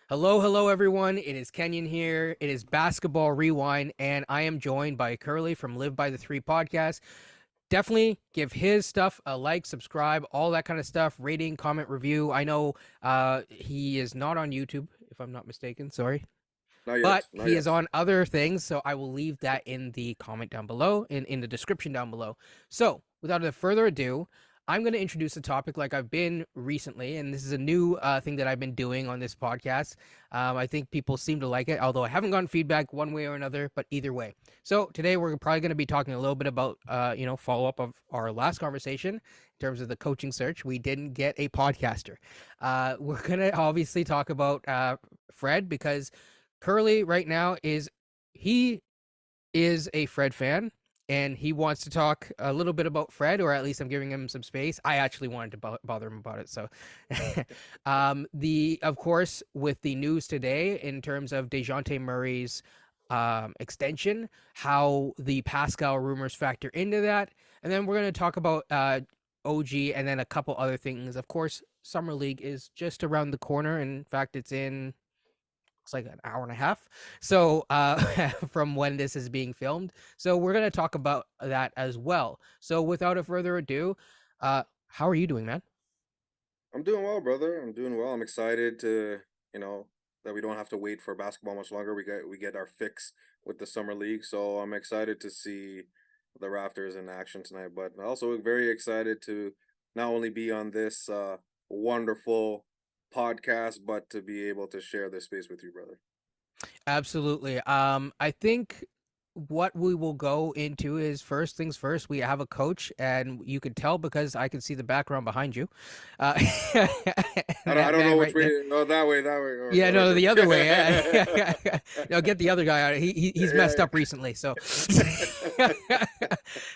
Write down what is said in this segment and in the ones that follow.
Hello, everyone. It is Kenyon here. It is Basketball Rewind, and I am joined by Curly from Live by the Three podcast. Definitely give his stuff a like, subscribe, all that kind of stuff, rating, comment, review. I know he is not on YouTube, if I'm not mistaken. Sorry. Not But yet, not he is yet. on other things, so I will leave that in the comment down below, in the description down below. So, without further ado, I'm going to introduce a topic like I've been recently, and this is a new thing that I've been doing on this podcast. I think people seem to like it, although I haven't gotten feedback one way or another, but either way. So, today we're probably going to be talking a little bit about, follow up of our last conversation in terms of the coaching search. We didn't get a podcaster. We're going to obviously talk about Fred because Curly right now he is a Fred fan and he wants to talk a little bit about Fred, or at least I'm giving him some space. I actually wanted to bother him about it. So, the of course with the news today in terms of Dejounte Murray's extension, how the Pascal rumors factor into that, and then we're going to talk about OG and then a couple other things. Of course, Summer League is just around the corner. In fact, it's in it's like an hour and a half. So from when this is being filmed. So we're gonna talk about that as well. So without a further ado, how are you doing, man? I'm doing well, brother. I'm doing well. I'm excited to, you know, that we don't have to wait for basketball much longer. We get our fix with the summer league, so I'm excited to see the Raptors in action tonight. But also very excited to not only be on this wonderful podcast, but to be able to share this space with you, brother. Absolutely. I think what we will go into is first things first. We have a coach, and you can tell because I can see the background behind you. Uh, I that don't man know which right way. there. Oh, that way, that way. Oh, Yeah, go ahead, no, the brother. other way. Yeah. No, get the other guy out. He's messed Yeah. up recently. So,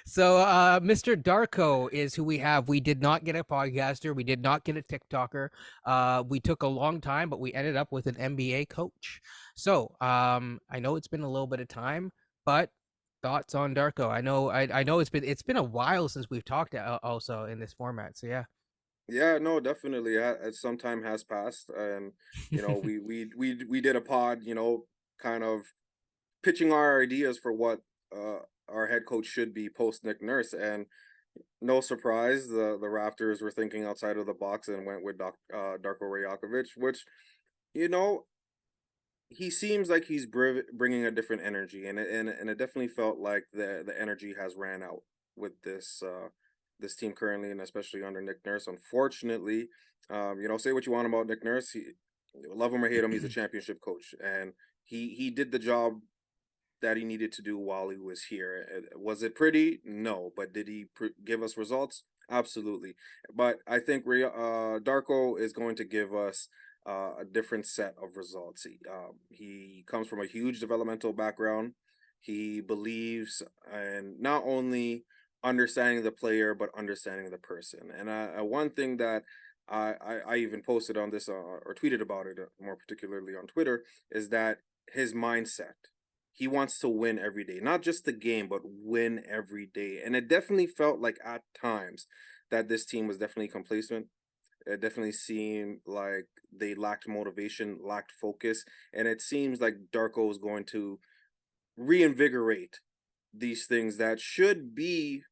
so Mr. Darko is who we have. We did not get a podcaster. We did not get a TikToker. We took a long time, but we ended up with an NBA coach. So, I know it's been a little bit of time, but thoughts on Darko? I know it's been a while since we've talked also in this format. So yeah. Yeah, no, definitely. Some time has passed, and we did a pod, kind of pitching our ideas for what our head coach should be post Nick Nurse, and no surprise, the Raptors were thinking outside of the box and went with Darko Rajakovic, which you know he seems like he's bringing a different energy, and it definitely felt like the energy has ran out with this team currently, and especially under Nick Nurse. Unfortunately, say what you want about Nick Nurse, he love him or hate him, he's a championship coach, and he did the job that he needed to do while he was here. Was it pretty? No, but did he give us results? Absolutely. But I think Darko is going to give us a different set of results. He comes from a huge developmental background. He believes in not only understanding the player but understanding the person. And one thing that I even posted on this or tweeted about it more particularly on Twitter is that his mindset, he wants to win every day, not just the game, but win every day. And it definitely felt like at times that this team was definitely complacent. It definitely seemed like they lacked motivation, lacked focus. And it seems like Darko is going to reinvigorate these things that should be,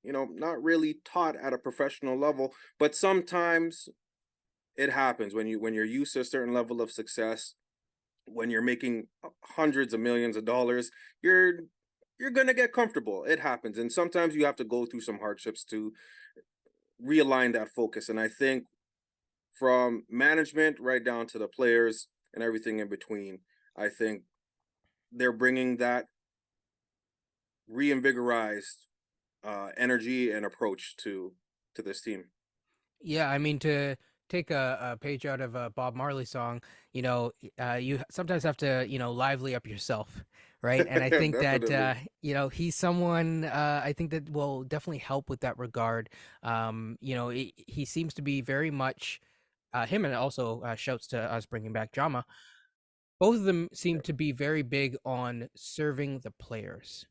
not really taught at a professional level. But sometimes it happens when you're used to a certain level of success, when you're making hundreds of millions of dollars, you're gonna get comfortable. It happens, and sometimes you have to go through some hardships to realign that focus. And I think from management right down to the players and everything in between, I think they're bringing that reinvigorized energy and approach to this team. Yeah, I mean to take a page out of a Bob Marley song, you sometimes have to, lively up yourself, right? And I think that Definitely. he's someone I think that will definitely help with that regard. He seems to be very much him, and also shouts to us bringing back drama. Both of them seem Yeah. to be very big on serving the players,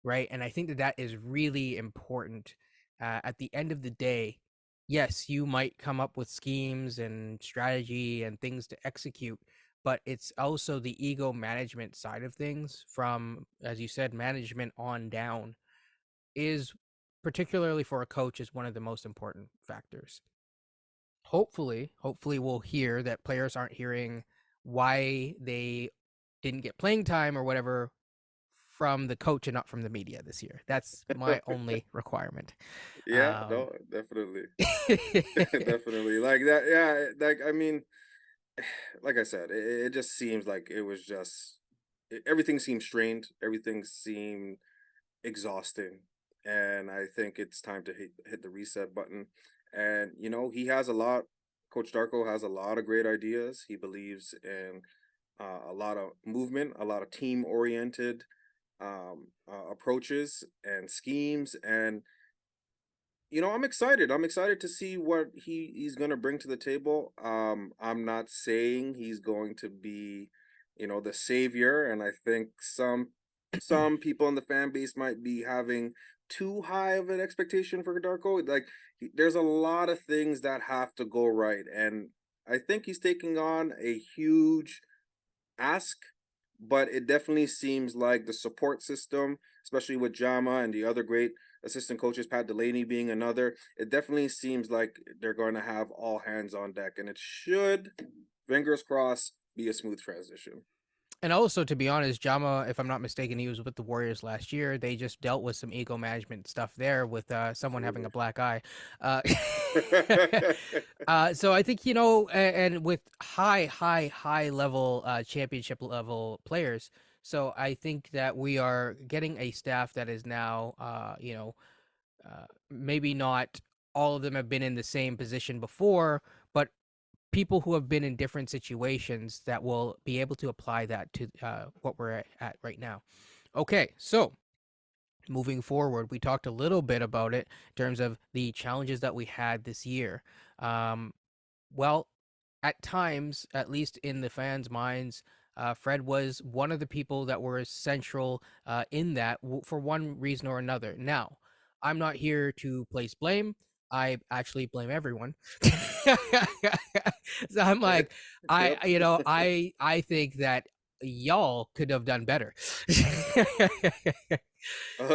right? And I think that that is really important at the end of the day. yes, you might come up with schemes and strategy and things to execute, but it's also the ego management side of things from, as you said, management on down is particularly for a coach is one of the most important factors. Hopefully we'll hear that players aren't hearing why they didn't get playing time or whatever from the coach and not from the media this year. That's my only requirement. Yeah, Um, no, definitely. Definitely. Like that, yeah, like I mean, like I said, it just seems like it was just everything seemed strained, everything seemed exhausting, and I think it's time to hit the reset button. And he has a lot. Coach Darko has a lot of great ideas. He believes in a lot of movement, a lot of team oriented approaches and schemes, and I'm excited. I'm excited to see what he's going to bring to the table. I'm not saying he's going to be, the savior, and I think some people in the fan base might be having too high of an expectation for Darko. Like, there's a lot of things that have to go right, and I think he's taking on a huge ask, but it definitely seems like the support system, especially with Jama and the other great assistant coaches, Pat Delaney being another, it definitely seems like they're going to have all hands on deck, and it should, fingers crossed, be a smooth transition. and also, to be honest, Jama, if I'm not mistaken, he was with the Warriors last year. They just dealt with some ego management stuff there with someone having a Absolutely. black eye. Uh, so I think and with high level championship level players. So I think that we are getting a staff that is now, maybe not all of them have been in the same position before, but people who have been in different situations that will be able to apply that to what we're at right now. Okay, so moving forward, we talked a little bit about it in terms of the challenges that we had this year. Um, well, at times, at least in the fans' minds, Fred was one of the people that were central in that for one reason or another. Now, I'm not here to place blame. I actually blame everyone. So I'm like, Yep. I think that y'all could have done better.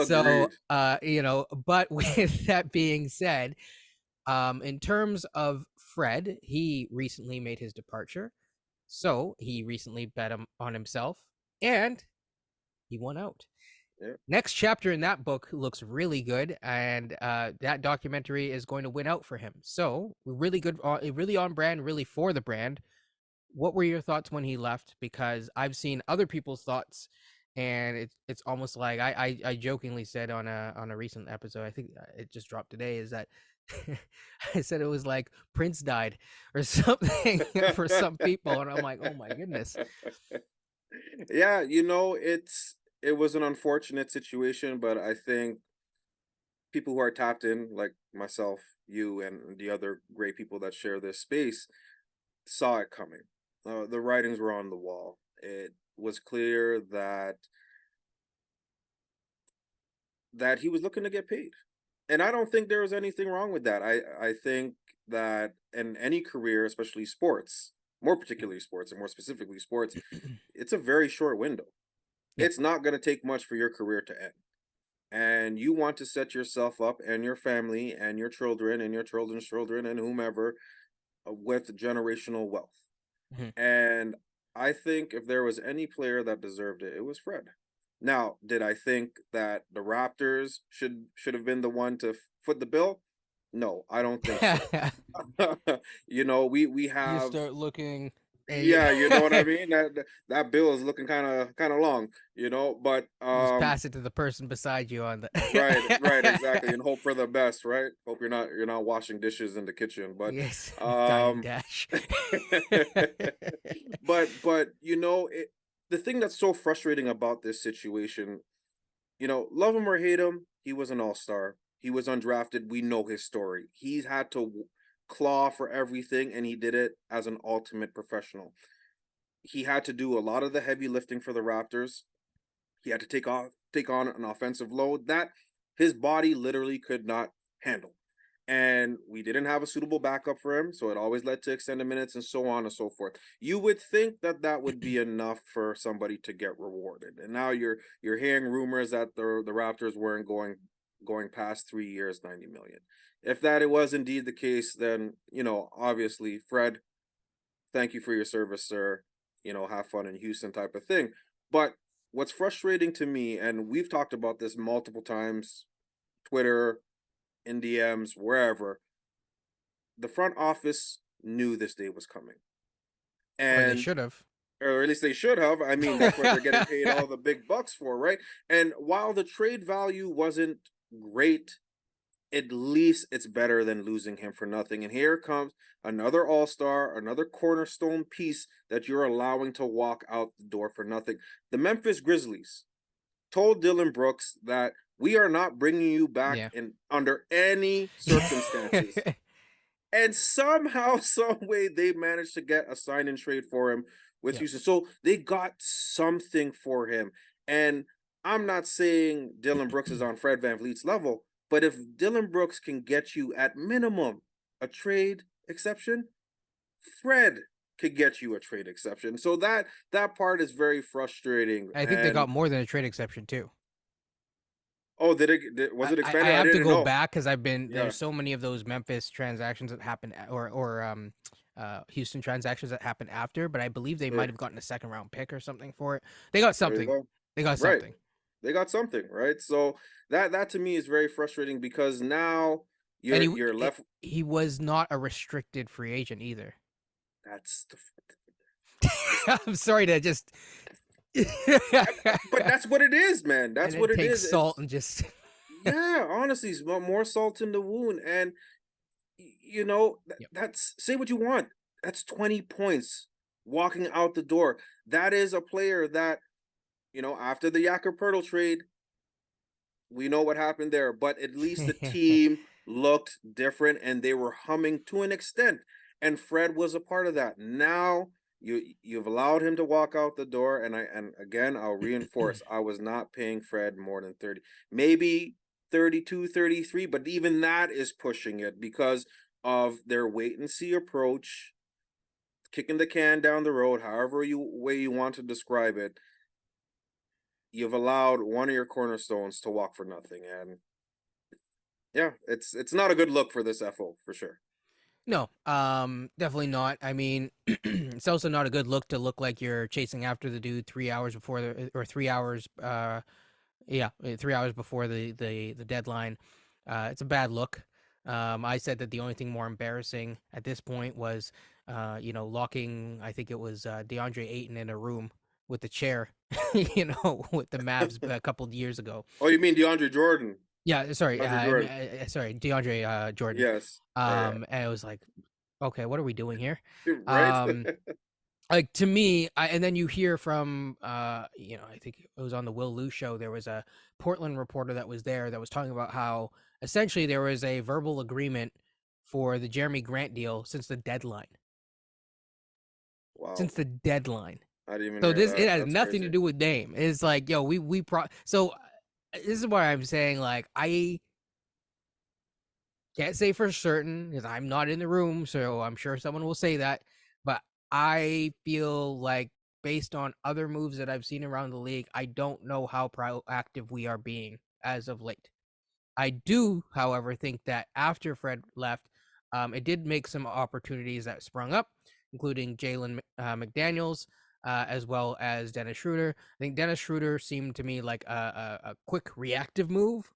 So, Agreed. but with that being said, in terms of Fred, he recently made his departure. So he recently bet on himself and he won out. Yeah. Next chapter in that book looks really good, and that documentary is going to win out for him. So really good, really on brand, really for the brand. What were your thoughts when he left? Because I've seen other people's thoughts, and it's almost like I jokingly said on a recent episode, I think it just dropped today, is that I said it was like Prince died or something for some people, and I'm like, oh my goodness. Yeah, it was an unfortunate situation, but I think people who are tapped in, like myself, you, and the other great people that share this space, saw it coming. The writings were on the wall. It was clear that he was looking to get paid, and I don't think there was anything wrong with that. I think that in any career, especially sports, more particularly sports, and more specifically sports, it's a very short window. Yeah. It's not going to take much for your career to end, and you want to set yourself up and your family and your children and your children's children and whomever with generational wealth. Mhm. And I think if there was any player that deserved it, it was Fred. Now, did I think that the Raptors should have been the one to foot the bill? No, I don't think so. we You have, start looking. yeah, you know what I mean? That bill is looking kind of long, but You just pass it to the person beside you on right, exactly, the. and hope for the best, right? Hope you're not washing dishes in the kitchen, but Yes, dying um dash. but the thing that's so frustrating about this situation, love him or hate him, he was an all-star. He was undrafted. We know his story. He's had to claw for everything, and he did it as an ultimate professional. He had to do a lot of the heavy lifting for the Raptors. He had to take on an offensive load that his body literally could not handle. and we didn't have a suitable backup for him, so it always led to extended minutes and so on and so forth. You would think that that would be enough for somebody to get rewarded, and now you're hearing rumors that the Raptors weren't going past 3 years, 90 million. If that it was indeed the case, then obviously, Fred, thank you for your service, sir. Have fun in Houston, type of thing. But what's frustrating to me, and we've talked about this multiple times, Twitter, in DMs, wherever, the front office knew this day was coming. Or they And should have. or at least they should have. I mean, that's what they're getting paid all the big bucks for, right? And while the trade value wasn't great, at least it's better than losing him for nothing. And here comes another all-star, another cornerstone piece that you're allowing to walk out the door for nothing. The Memphis Grizzlies told Dylan Brooks that we are not bringing you back Yeah. in under any circumstances. And somehow, some way, they managed to get a sign and trade for him with Yep. Houston. So they got something for him. And I'm not saying Dylan Brooks is on Fred VanVleet's level, but if Dylan Brooks can get you at minimum a trade exception, Fred could get you a trade exception. So that part is very frustrating. I think they And got more than a trade exception too. oh, was it I expanded? I have to didn't go know. back because Yeah, there's so many of those Memphis transactions that happened or Houston transactions that happened after, but I believe they might sure. have gotten a second round pick or something for it. They got There you something. go. They got Right. something. They got something, right? So that to me is very frustrating because now And you're left. he was not a restricted free agent either. That's the I'm sorry to just but that's what it is, man. and That's then what it take is. salt and just Yeah, honestly, it's more salt in the wound. And Yep. that's, say what you want. That's 20 points walking out the door. That is a player that, after the Yacker trade, we know what happened there, but at least the team looked different and they were humming to an extent. And Fred was a part of that. Now you've allowed him to walk out the door, and again I'll reinforce, I was not paying Fred more than 30, maybe 32, 33, but even that is pushing it because of their wait and see approach, kicking the can down the road, however way you want to describe it. You've allowed one of your cornerstones to walk for nothing, and yeah, it's not a good look for this FO for sure. No, definitely not. I mean, it's also not a good look to look like you're chasing after the dude 3 hours before or 3 hours, yeah, 3 hours before the deadline. It's a bad look. I said that the only thing more embarrassing at this point was, locking. I think it was DeAndre Ayton in a room with a chair, with the Mavs a couple of years ago. Oh, you mean DeAndre Jordan? Yeah, sorry, DeAndre Jordan. sorry, DeAndre Jordan. Yes. Yeah, And it was like, okay, what are we doing here? yeah. Right? Um, like to me, and then you hear from, I think it was on the Will Lou show. There was a Portland reporter that was there that was talking about how essentially there was a verbal agreement for the Jeremy Grant deal since the deadline. Wow. Since the deadline. I didn't even So hear it that. has That's nothing to crazy. do with Dame. It's like, yo, so this is why I'm saying, like, I can't say for certain because I'm not in the room, so I'm sure someone will say that. But I feel like based on other moves that I've seen around the league, I don't know how proactive we are being as of late. I do, however, think that after Fred left, it did make some opportunities that sprung up, including Jalen McDaniels, as well as Dennis Schroeder. I think Dennis Schroeder seemed to me like a quick reactive move.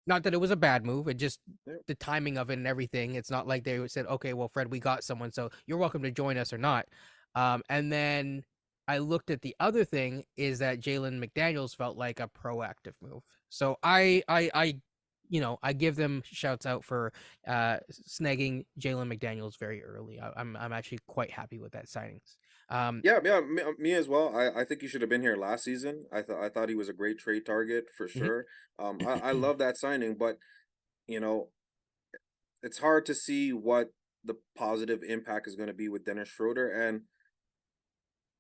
Not that it was a bad move, it just Yeah. the timing of it and everything. It's not like they said, okay, well, Fred, we got someone, so you're welcome to join us or not. And then I looked at the other thing is that Jalen McDaniels felt like a proactive move. So I give them shouts out for snagging Jalen McDaniels very early. I'm actually quite happy with that signings. Um, Yeah, yeah, me as well. I think he should have been here last season. I thought he was a great trade target for sure. I love that signing, but you know, it's hard to see what the positive impact is going to be with Dennis Schroeder. And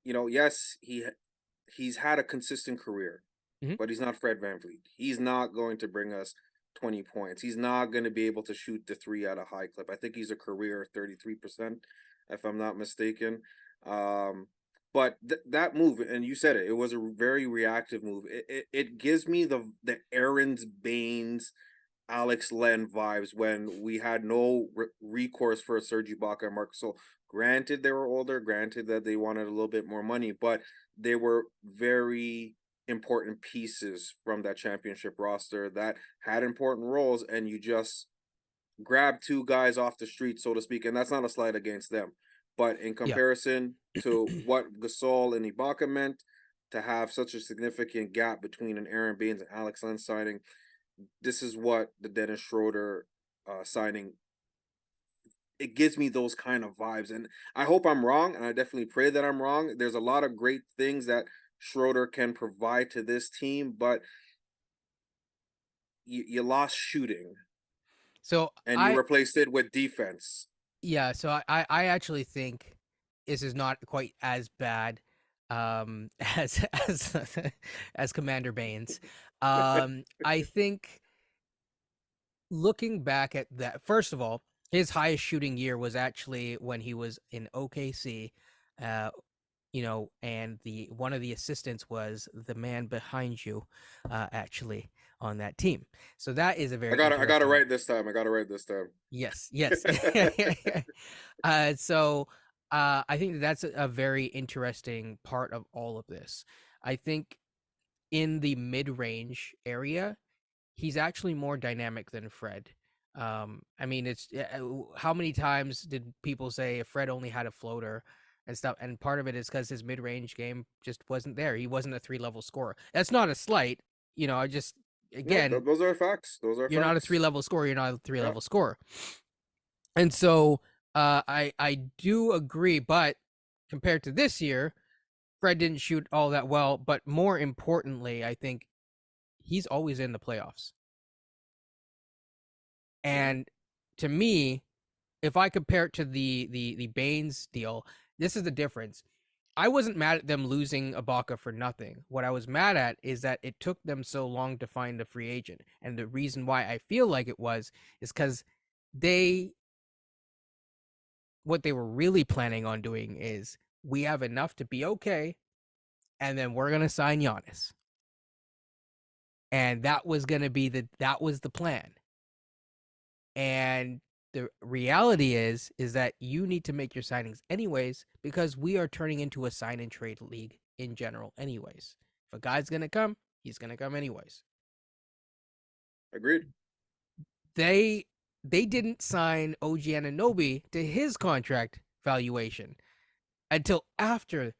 yes, he's had a consistent career, mhm. but he's not Fred VanVleet. He's not going to bring us 20 points. He's not going to be able to shoot the three at a high clip. I think he's a career 33%, if I'm not mistaken. Um, but that move, and you said it was a very reactive move. It gives me the Aaron's Baines, Alex Len vibes when we had no recourse for Serge Ibaka and Marc Gasol. Granted, they were older. Granted that they wanted a little bit more money, but they were very important pieces from that championship roster that had important roles, and you just grab two guys off the street, so to speak. And that's not a slight against them, but in Yeah. comparison to what Gasol and Ibaka meant, to have such a significant gap between an Aaron Baines and Alex Len signing, this is what the Dennis Schroeder signing, it gives me those kind of vibes. And I hope I'm wrong, and I definitely pray that I'm wrong. There's a lot of great things that Schroeder can provide to this team, but you lost shooting So and you I replaced it with defense. yeah, so I actually think this is not quite as bad as as Commander Baines. I think looking back at that, first of all, his highest shooting year was actually when he was in OKC. Uh, and the one of the assistants was the man behind you, actually on that team. So that is a very I got it interesting. right this time. I got it right this time. Yes, yes. So I think that's a very interesting part of all of this. I think in the mid-range area, he's actually more dynamic than Fred. I mean, it's how many times did people say Fred only had a floater and stuff? And part of it is because his mid-range game just wasn't there. He wasn't a three-level scorer. That's not a slight. I just No, again, those are facts. Those are you're not a facts. three-level scorer. You're not a Yeah, three-level scorer. And so I do agree, but compared to this year, Fred didn't shoot all that well. But more importantly, I think he's always in the playoffs. mm-hmm. And to me, if I compare it to the Baines deal, this is the difference. I wasn't mad at them losing Ibaka for nothing. What I was mad at is that it took them so long to find a free agent. And the reason why I feel like it was is because they what they were really planning on doing is we have enough to be okay, and then we're gonna sign Giannis. And that was the plan. And the reality is that you need to make your signings anyways because we are turning into a sign and trade league in general anyways. If a guy's gonna come, he's gonna come anyways. Agreed. They they didn't sign OG Anunoby to his contract valuation until after,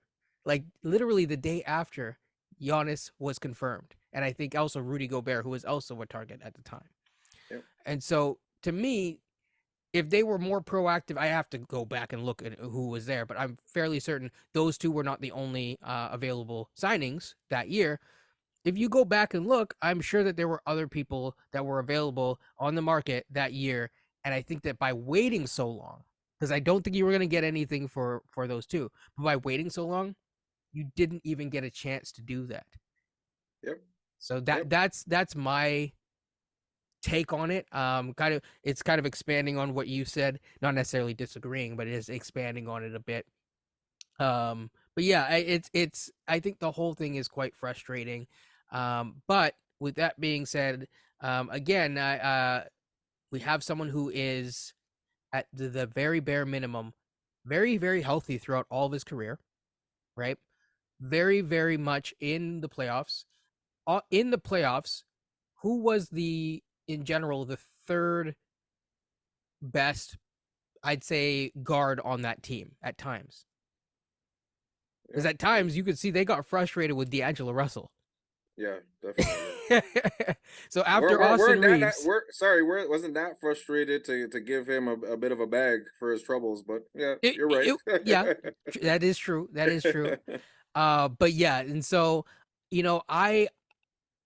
like literally the day after Giannis was confirmed. And I think also Rudy Gobert, who was also a target at the time. Yep. And so to me, if they were more proactive, I have to go back and look at who was there, but I'm fairly certain those two were not the only available signings that year. If you go back and look, I'm sure that there were other people that were available on the market that year. And I think that by waiting so long, because I don't think you were going to get anything for those two, but by waiting so long, you didn't even get a chance to do that. Yep. So Yep. that's my take on it. It's kind of expanding on what you said, not necessarily disagreeing, but it is expanding on it a bit. But yeah, it's I think the whole thing is quite frustrating. But with that being said, again, we have someone who is at the very bare minimum, very very healthy throughout all of his career, right? Very very much in the playoffs. In the playoffs, who was the in general the third best, I'd say, guard on that team at times. Because Yeah. at times you could see they got frustrated with D'Angelo Russell. Yeah, definitely. So after Austin Weren't Reeves, we're sorry, we're wasn't that frustrated to give him a bit of a bag for his troubles, but yeah, you're right. yeah, that is true. That is true. But yeah, and so I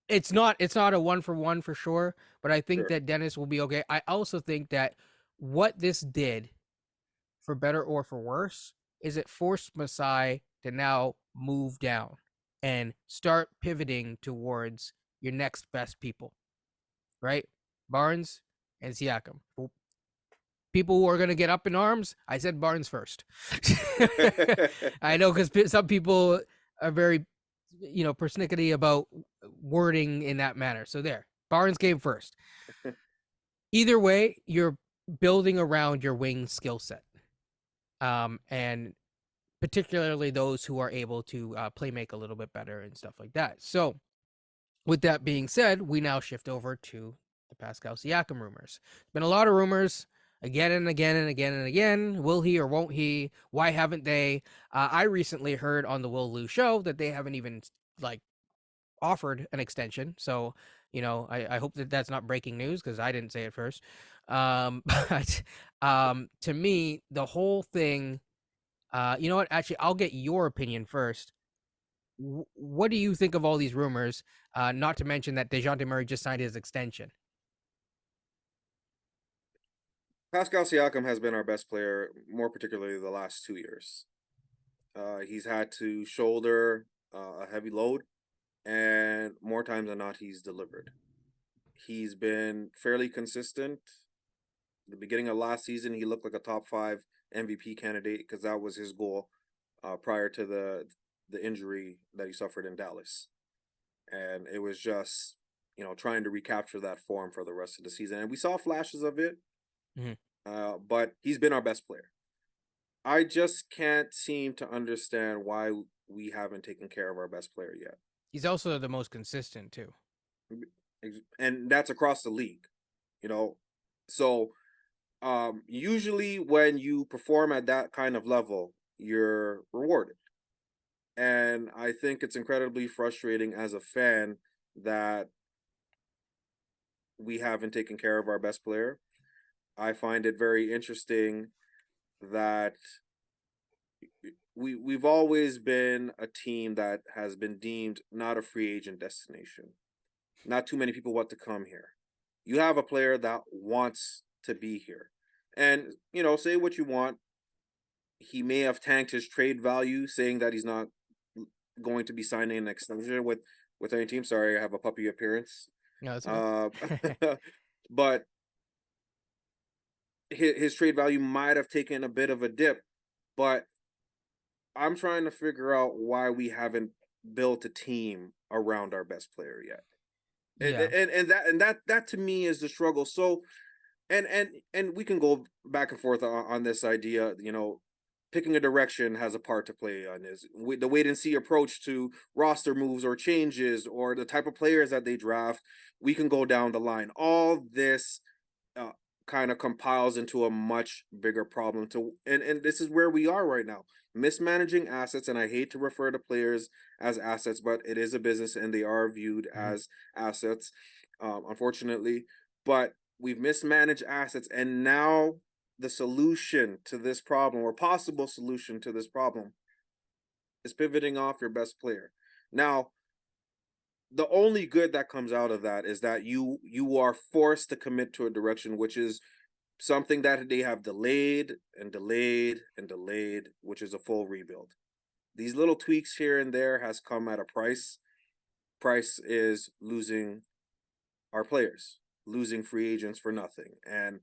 it's not a one for one for sure, but I think Sure. that Dennis will be okay. I also think that what this did, for better or for worse, is it forced Masai to now move down and start pivoting towards your next best people, right? Barnes and Siakam. People who are going to get up in arms, I said Barnes first. I know because some people are very, persnickety about wording in that manner. So there, Barnes came first. Either way, you're building around your wing skill set, and particularly those who are able to play make a little bit better and stuff like that. So with that being said, we now shift over to the Pascal Siakam rumors. There's been a lot of rumors again and again and again and again. Will he or won't he? Why haven't they? I recently heard on the Will Lou show that they haven't even like offered an extension. So, I hope that that's not breaking news because I didn't say it first. But to me, the whole thing, you know what? Actually, I'll get your opinion first. What do you think of all these rumors? Not to mention that DeJounte Murray just signed his extension. Pascal Siakam has been our best player, more particularly the last 2 years. He's had to shoulder a heavy load, and more times than not, he's delivered. He's been fairly consistent. The beginning of last season, he looked like a top 5 MVP candidate because that was his goal prior to the injury that he suffered in Dallas, and it was just trying to recapture that form for the rest of the season. And we saw flashes of it, Mm-hmm. but he's been our best player. I just can't seem to understand why we haven't taken care of our best player yet. He's also the most consistent too. And that's across the league, you know. So usually when you perform at that kind of level, you're rewarded. And I think it's incredibly frustrating as a fan that we haven't taken care of our best player. I find it very interesting that we've always been a team that has been deemed not a free agent destination. Not too many people want to come here. You have a player that wants to be here. And, say what you want. He may have tanked his trade value, saying that he's not going to be signing an extension with any team. Sorry, I have a puppy appearance. No, that's Uh, okay. but his trade value might have taken a bit of a dip. But I'm trying to figure out why we haven't built a team around our best player yet. And Yeah. and that to me is the struggle. So and we can go back and forth on this idea. Picking a direction has a part to play on this. The wait and see approach to roster moves or changes or the type of players that they draft. We can go down the line. All this uh, kind of compiles into a much bigger problem. And this is where we are right now, mismanaging assets. And I hate to refer to players as assets, but it is a business and they are viewed Mm-hmm. as assets, unfortunately. But we've mismanaged assets, and now the solution to this problem, or possible solution to this problem, is pivoting off your best player. Now, the only good that comes out of that is that you are forced to commit to a direction, which is something that they have delayed and delayed and delayed, which is a full rebuild. These little tweaks here and there has come at a price. Price is losing our players, losing free agents for nothing. And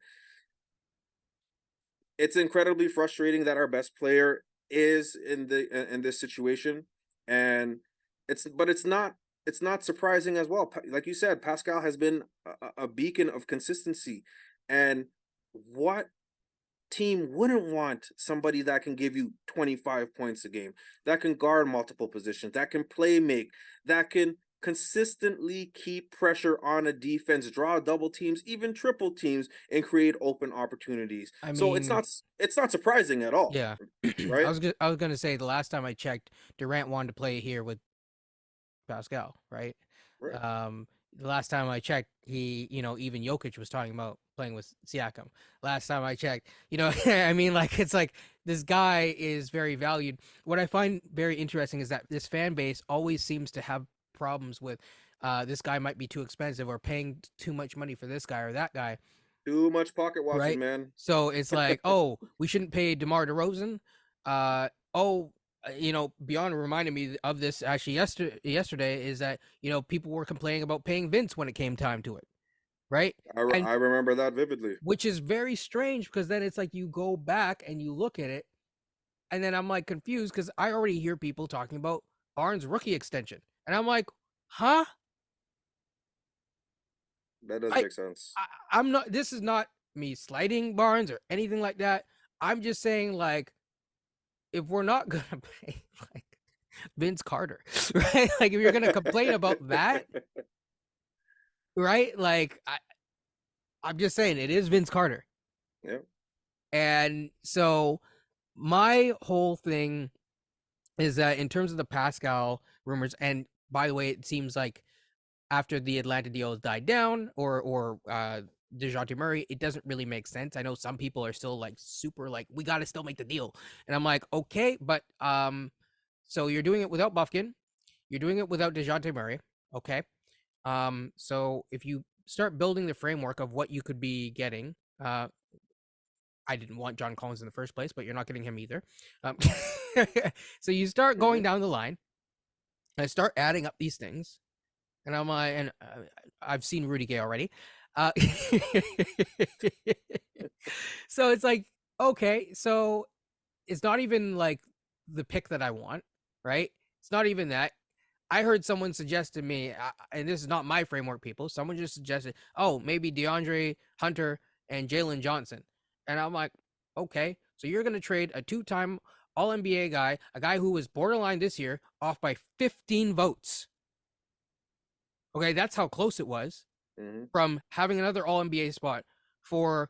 it's incredibly frustrating that our best player is in this situation. And it's not surprising as well. Like you said, Pascal has been a beacon of consistency. And what team wouldn't want somebody that can give you 25 points a game, that can guard multiple positions, that can play make, that can consistently keep pressure on a defense, draw double teams, even triple teams, and create open opportunities. I So mean, it's not surprising at all, yeah. right? I was gonna say the last time I checked, Durant wanted to play here with Pascal, right? Right. The last time I checked, even Jokic was talking about playing with Siakam. Last time I checked, I mean, like, it's like this guy is very valued. What I find very interesting is that this fan base always seems to have problems with this guy might be too expensive or paying too much money for this guy or that guy, Too much pocket watching, right? man. So it's like, oh, we shouldn't pay DeMar DeRozan. Beyond reminded me of this actually yesterday is that people were complaining about paying Vince when it came time to it, right? And I remember that vividly. which is very strange because then it's like you go back and you look at it, and then I'm like confused because I already hear people talking about Barnes' rookie extension, and I'm like, huh? That does I, make sense. I'm not. This is not me slighting Barnes or anything like that. I'm just saying, like, if we're not gonna pay like Vince Carter, right? Like, if you're gonna complain about that, right? Like, I'm just saying it is Vince Carter, Yeah. and so my whole thing is that in terms of the Pascal rumors, and by the way, it seems like after the Atlanta deal has died down, or DeJounte Murray, it doesn't really make sense. I know some people are still like super like we got to still make the deal, and I'm like okay, but so you're doing it without Buffkin, you're doing it without DeJounte Murray, okay. So if you start building the framework of what you could be getting, I didn't want John Collins in the first place, but you're not getting him either. Um, so you start going Hmm. down the line, and I start adding up these things, and I'm like, and I've seen Rudy Gay already. Uh, so it's like, okay, so it's not even like the pick that I want, right? It's not even that. I heard someone suggest to me, and this is not my framework, people. Someone just suggested, oh, maybe DeAndre Hunter and Jalen Johnson. And I'm like, okay, so you're going to trade a 2-time All NBA guy, a guy who was borderline this year, off by 15 votes. Okay, that's how close it was Hmm. from having another All NBA spot for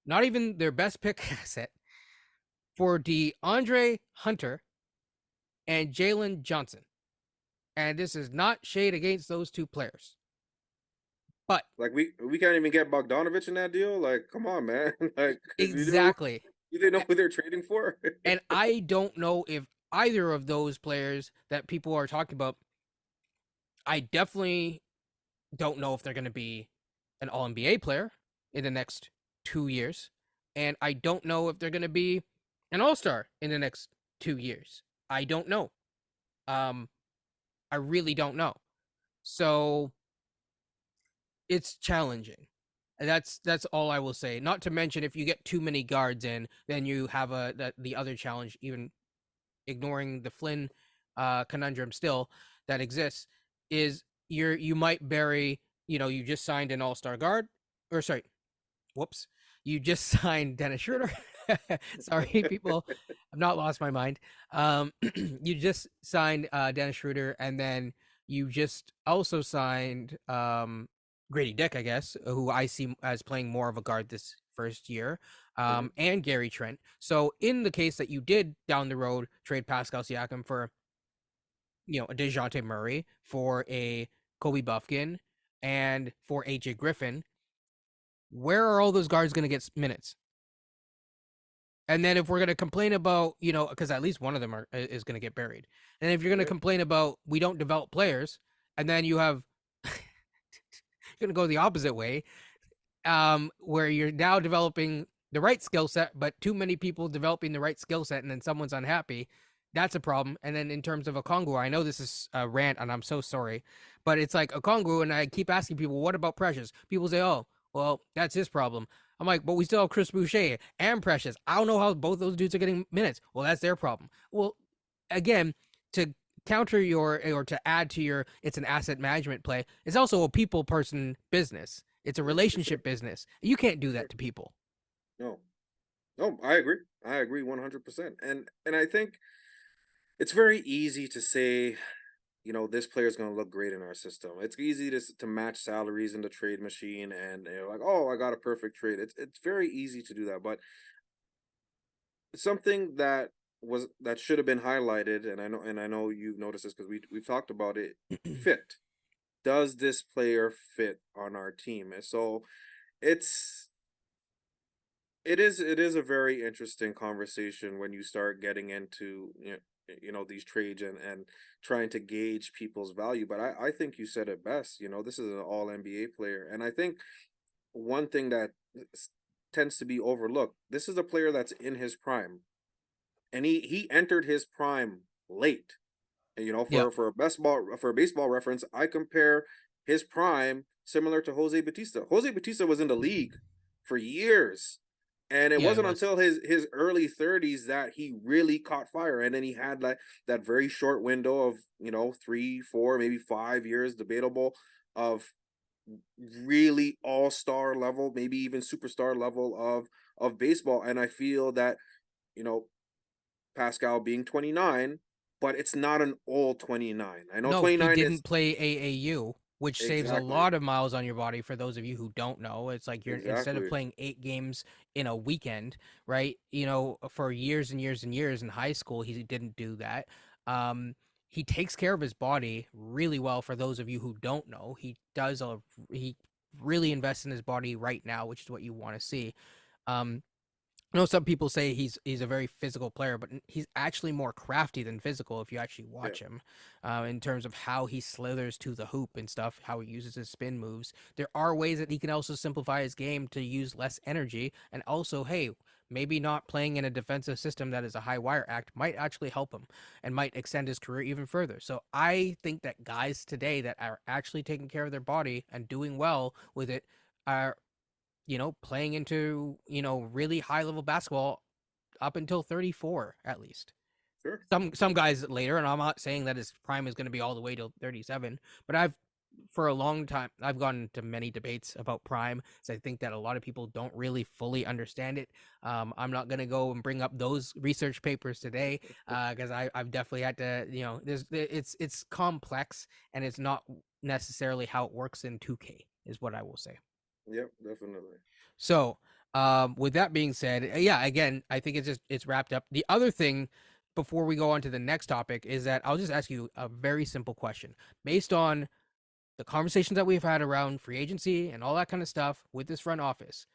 not even their best pick asset for DeAndre Hunter and Jalen Johnson. And this is not shade against those two players. But Like we can't even get Bogdanovich in that deal. Like, come on, man. Like, exactly. you didn't know who they're trading for. And I don't know if either of those players that people are talking about, I definitely don't know if they're going to be an All NBA player in the next 2 years. And I don't know if they're going to be an All Star in the next 2 years. I don't know. Um, I really don't know. So it's challenging. And that's all I will say. Not to mention, if you get too many guards in, then you have the other challenge, even ignoring the Flynn conundrum still that exists, is you might bury, you just signed an all-star guard, or sorry, whoops, you just signed Dennis Schroeder. Sorry, people, I've not lost my mind. You just signed Dennis Schroeder, and then you just also signed Grady Dick, I guess, who I see as playing more of a guard this first year, Hmm. and Gary Trent. So in the case that you did down the road trade Pascal Siakam for, a DeJounte Murray, for a Kobe Buffkin, and for AJ Griffin, where are all those guards going to get minutes? And then if we're going to complain about, because at least one of them is going to get buried. And if you're going to Yeah. complain about we don't develop players, and then you have, you're going to go the opposite way, where you're now developing the right skill set, but too many people developing the right skill set, and then someone's unhappy. That's a problem. And then in terms of Okongwu, I know this is a rant, and I'm so sorry, but it's like Okongwu, and I keep asking people, what about Precious? People say, oh, well, that's his problem. I'm like, but we still have Chris Boucher and Precious. I don't know how both those dudes are getting minutes. Well, that's their problem. Well, again, to counter your, or to add to your, it's an asset management play, it's also a people person business. It's a Yeah, for sure. relationship business. You can't do Sure. that to people. No. No, I agree. I agree 100%. And I think it's very easy to say, this player is going to look great in our system. It's easy to match salaries in the trade machine, and like, oh, I got a perfect trade. It's very easy to do that, but something that should have been highlighted, and I know you've noticed this because we've talked about it. Fit. Does this player fit on our team? And so it's it is a very interesting conversation when you start getting into these trades and trying to gauge people's value. But I think you said it best. This is an all NBA player, and I think one thing that tends to be overlooked. This is a player that's in his prime, and he entered his prime late. And, Yeah. for a baseball reference, I compare his prime similar to Jose Batista. Jose Batista was in the league for years. And it Yeah, it wasn't was. until his early 30s that he really caught fire. And then he had that very short window of, 3, 4, maybe 5 years, debatable, of really all-star level, maybe even superstar level of baseball. And I feel that, you know, Pascal being 29, but it's not an old 29. I know No, he 29 is didn't play AAU, which saves a exactly, lot of miles on your body for those of you who don't know. It's like you're instead of exactly. playing 8 games in a weekend, right? For years and years and years in high school, he didn't do that. Um, he takes care of his body really well for those of you who don't know. He really invests in his body right now, which is what you want to see. Um, I know some people say he's a very physical player, but he's actually more crafty than physical if you actually Yeah, watch him, in terms of how he slithers to the hoop and stuff, how he uses his spin moves. There are ways that he can also simplify his game to use less energy, and also, hey, maybe not playing in a defensive system that is a high wire act might actually help him and might extend his career even further. So I think that guys today that are actually taking care of their body and doing well with it are playing into, really high level basketball up until 34 at least. sure. Some guys later, and I'm not saying that his prime is going to be all the way to 37, but for a long time I've gone into many debates about prime, so I think that a lot of people don't really fully understand it. I'm not going to go and bring up those research papers today, because I've definitely had to, it's complex, and it's not necessarily how it works in 2K is what I will say. Yep, definitely. So, with that being said, yeah, again, I think it's wrapped up. The other thing before we go on to the next topic is that I'll just ask you a very simple question based on the conversations that we've had around free agency and all that kind of stuff with this front office.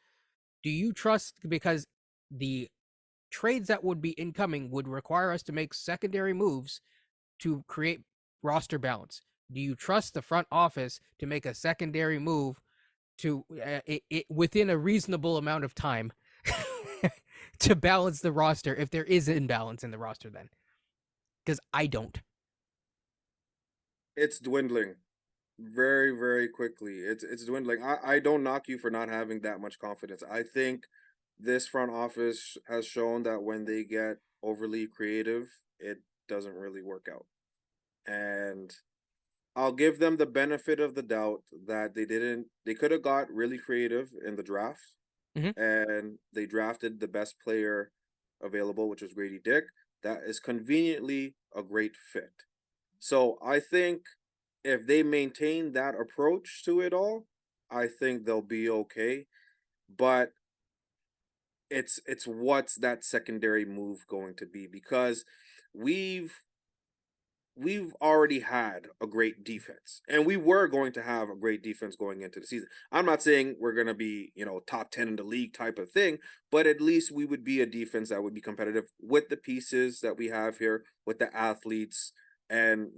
Do you trust, because the trades that would be incoming would require us to make secondary moves to create roster balance? Do you trust the front office to make a secondary move to within a reasonable amount of time to balance the roster if there is imbalance in the roster? Then, because I don't. It's dwindling very, very quickly. It's dwindling. I don't knock you for not having that much confidence. I think this front office has shown that when they get overly creative, it doesn't really work out. And I'll give them the benefit of the doubt that they could have got really creative in the draft, Mm-hmm. and they drafted the best player available, which was Grady Dick. That is conveniently a great fit. So I think if they maintain that approach to it all, I think they'll be okay. But it's what's that secondary move going to be? Because we've we've already had a great defense, and we were going to have a great defense going into the season. I'm not saying we're going to be, top 10 in the league type of thing, but at least we would be a defense that would be competitive with the pieces that we have here, with the athletes, and,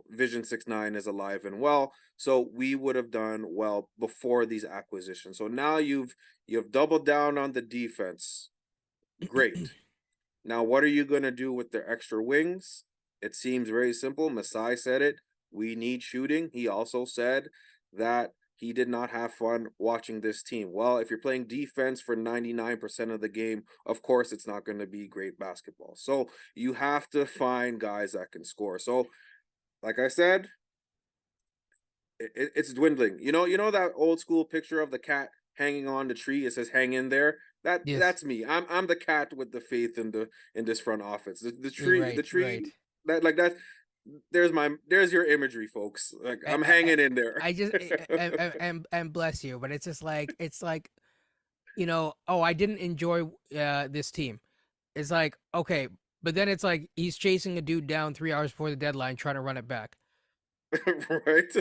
Vision 69 is alive and well. So we would have done well before these acquisitions. So now you've doubled down on the defense. Great. Now, what are you going to do with their extra wings? It seems very simple. Masai said it. We need shooting. He also said that he did not have fun watching this team. Well, if you're playing defense for 99% of the game, of course, it's not going to be great basketball. So you have to find guys that can score. So, like I said, it's dwindling. You know that old school picture of the cat hanging on the tree. It says "hang in there." Yes. That's me. I'm the cat with the faith in this front office. The tree Right. the Right. tree that like that. There's your imagery, folks. Like I, I'm I, hanging in there. I just and bless you, but it's just like oh, I didn't enjoy this team. It's like, okay, but then it's like he's chasing a dude down 3 hours before the deadline, trying to run it back. Right.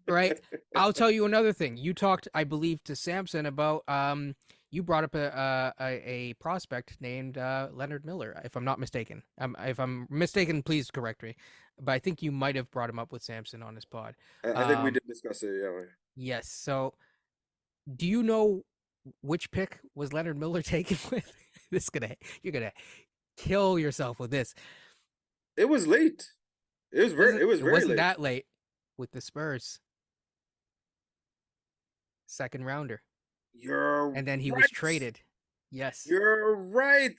Right. I'll tell you another thing. You talked, I believe, to Samson about you brought up a prospect named Leonard Miller, if I'm not mistaken. If I'm mistaken, please correct me. But I think you might have brought him up with Samson on his pod. I think we Um, did discuss it. Yeah. yes. So, do you know which pick was Leonard Miller taken with? This gonna You're gonna kill yourself with this. It was late. It was very It very wasn't late. that late with the Spurs. second rounder, You're and then he was right. traded. Yes. You're right.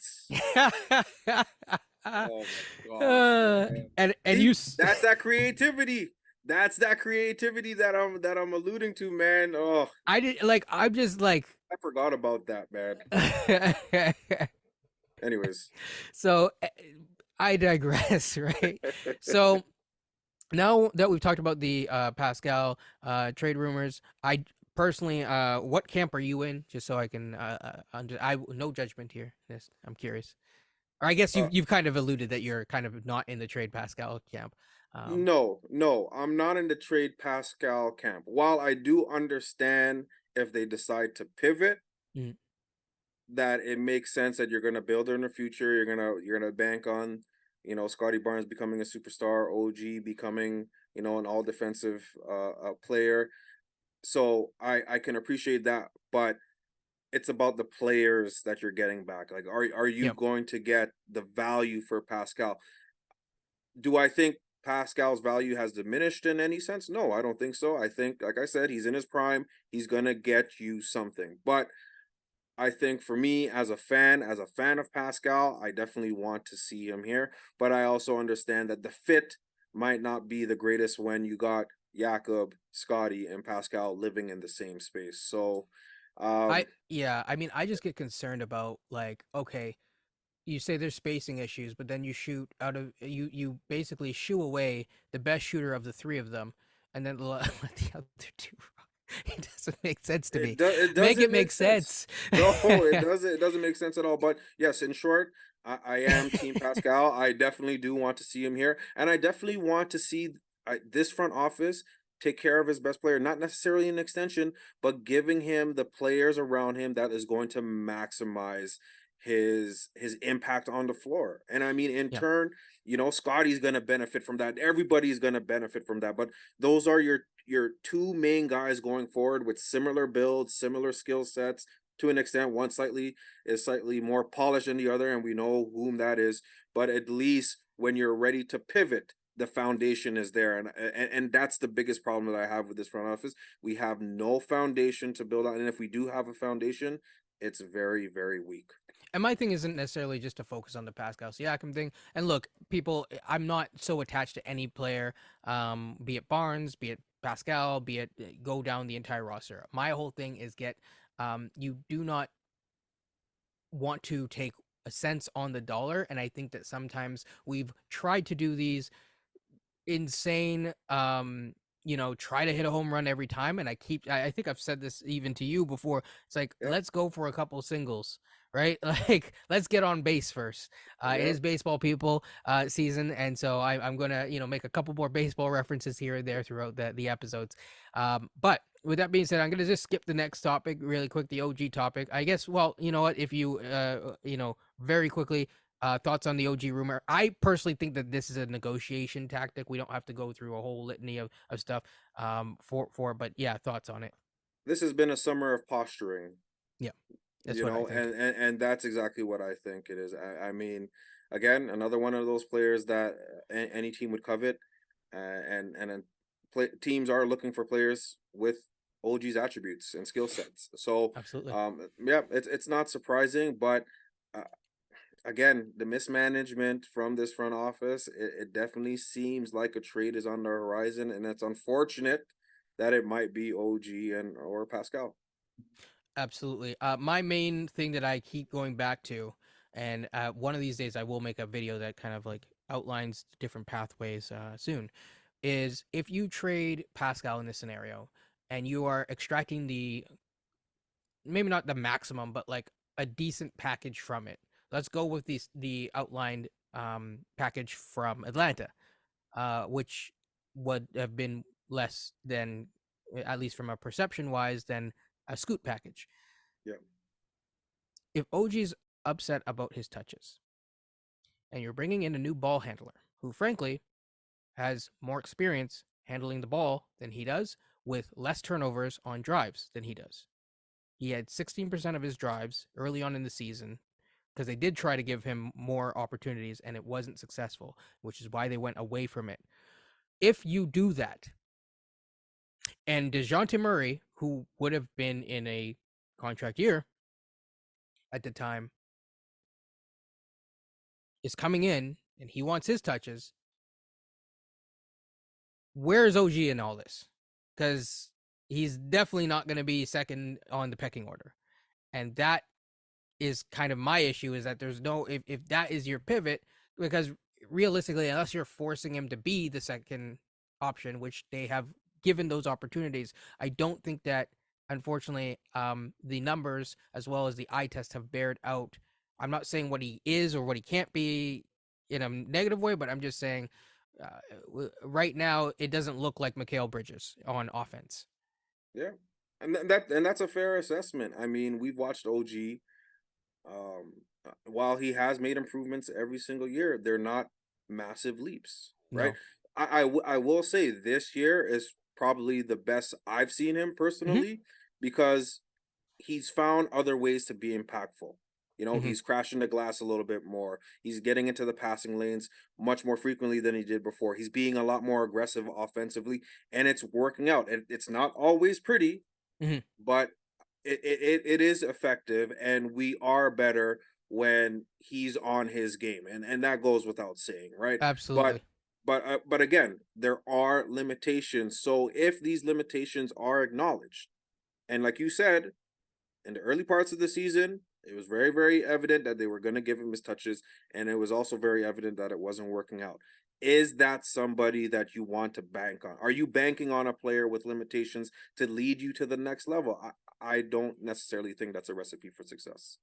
Oh my gosh, man. And See, you that's that creativity. That's that creativity that I'm alluding to, man. Oh, I did like I'm just like I forgot about that, man. Anyways, so I digress, right? So now that we've talked about the Pascal trade rumors, I personally, what camp are you in? Just so I can, I no judgment here. Yes, I'm curious. Or I guess uh, you've kind of alluded that you're kind of not in the trade Pascal camp. Um, no, I'm not in the trade Pascal camp. While I do understand if they decide to pivot, mm, that it makes sense that you're going to build in the future. You're gonna bank on, Scotty Barnes becoming a superstar, OG becoming, an all defensive player. So I can appreciate that, but it's about the players that you're getting back. Like, are you yeah, going to get the value for Pascal? Do I think Pascal's value has diminished in any sense? No, I don't think so. I think, like I said, he's in his prime. He's gonna get you something. But I think for me as a fan of Pascal, I definitely want to see him here. But I also understand that the fit might not be the greatest when you got Jakob, Scotty, and Pascal living in the same space. So, I um, yeah, I mean, I just get concerned about like, okay, you say there's spacing issues, but then you shoot out of you basically shoo away the best shooter of the three of them, and then let the other two. It doesn't make sense to me. it Make it doesn't make make sense. sense. No, it doesn't make sense at all. But yes, in short, I am Team Pascal. I definitely do want to see him here, and I definitely want to see this front office take care of his best player, not necessarily an extension, but giving him the players around him that is going to maximize his impact on the floor. And I mean, in Yeah, turn, Scotty's going to benefit from that. Everybody's going to benefit from that. But those are your two main guys going forward with similar builds, similar skill sets to an extent. One is slightly more polished than the other, and we know whom that is. But at least when you're ready to pivot, the foundation is there, and that's the biggest problem that I have with this front office. We have no foundation to build on, and if we do have a foundation, it's very, very weak. and my thing isn't necessarily just to focus on the Pascal Siakam thing. And look, people, I'm not so attached to any player, be it Barnes, be it Pascal, be it go down the entire roster. My whole thing is get, you do not want to take a cents on the dollar, and I think that sometimes we've tried to do these insane try to hit a home run every time, and I think I've said this even to you before. It's like, Yep, let's go for a couple singles, right? Like, let's get on base first. It yep. is baseball people season, and so I'm gonna make a couple more baseball references here and there throughout the episodes. But with that being said, I'm gonna just skip the next topic really quick, the OG topic, I guess. Well, you know what, if you very quickly, thoughts on the OG rumor? I personally think that this is a negotiation tactic. We don't have to go through a whole litany of stuff but yeah, thoughts on it. This has been a summer of posturing, Yeah, that's what I think. and that's exactly what I think it is. I mean, again, another one of those players that any team would covet, teams are looking for players with OG's attributes and skill sets. So, Absolutely. yeah, it's not surprising, but uh, again, the mismanagement from this front office, it definitely seems like a trade is on the horizon, and it's unfortunate that it might be OG and or Pascal. Absolutely. My main thing that I keep going back to, and one of these days I will make a video that kind of like outlines different pathways soon, is if you trade Pascal in this scenario and you are extracting the, maybe not the maximum, but like a decent package from it. Let's go with the outlined package from Atlanta, which would have been less than, at least from a perception wise, than a Scoot package. Yeah, If OG's upset about his touches, and you're bringing in a new ball handler who, frankly, has more experience handling the ball than he does, with less turnovers on drives than he does. He had 16% of his drives early on in the season because they did try to give him more opportunities and it wasn't successful, which is why they went away from it. If you do that, And DeJounte Murray, who would have been in a contract year at the time, is coming in and he wants his touches. Where's OG in all this? Because he's definitely not going to be second on the pecking order. And that is kind of my issue, is that there's no, if that is your pivot, because realistically, unless you're forcing him to be the second option, which they have given those opportunities, I don't think that, unfortunately, the numbers as well as the eye test have bared out. I'm not saying what he is or what he can't be in a negative way, but I'm just saying right now it doesn't look like Mikal Bridges on offense. Yeah. And that's a fair assessment. I mean, we've watched OG. While he has made improvements every single year, they're not massive leaps, right? No. I will say this year is probably the best I've seen him Mm-hmm. personally, because he's found other ways to be impactful. You know, Mm-hmm. he's crashing the glass a little bit more. He's getting into the passing lanes much more frequently than he did before. He's being a lot more aggressive offensively, and it's working out. And it's not always pretty, Mm-hmm. but it is effective, and we are better when he's on his game, and that goes without saying, right? But Absolutely. but again, there are limitations. So if these limitations are acknowledged, and like you said, in the early parts of the season, it was very, very evident that they were going to give him his touches, and it was also very evident that it wasn't working out. Is that somebody that you want to bank on? Are you banking on a player with limitations to lead you to the next level? I don't necessarily think that's a recipe for success.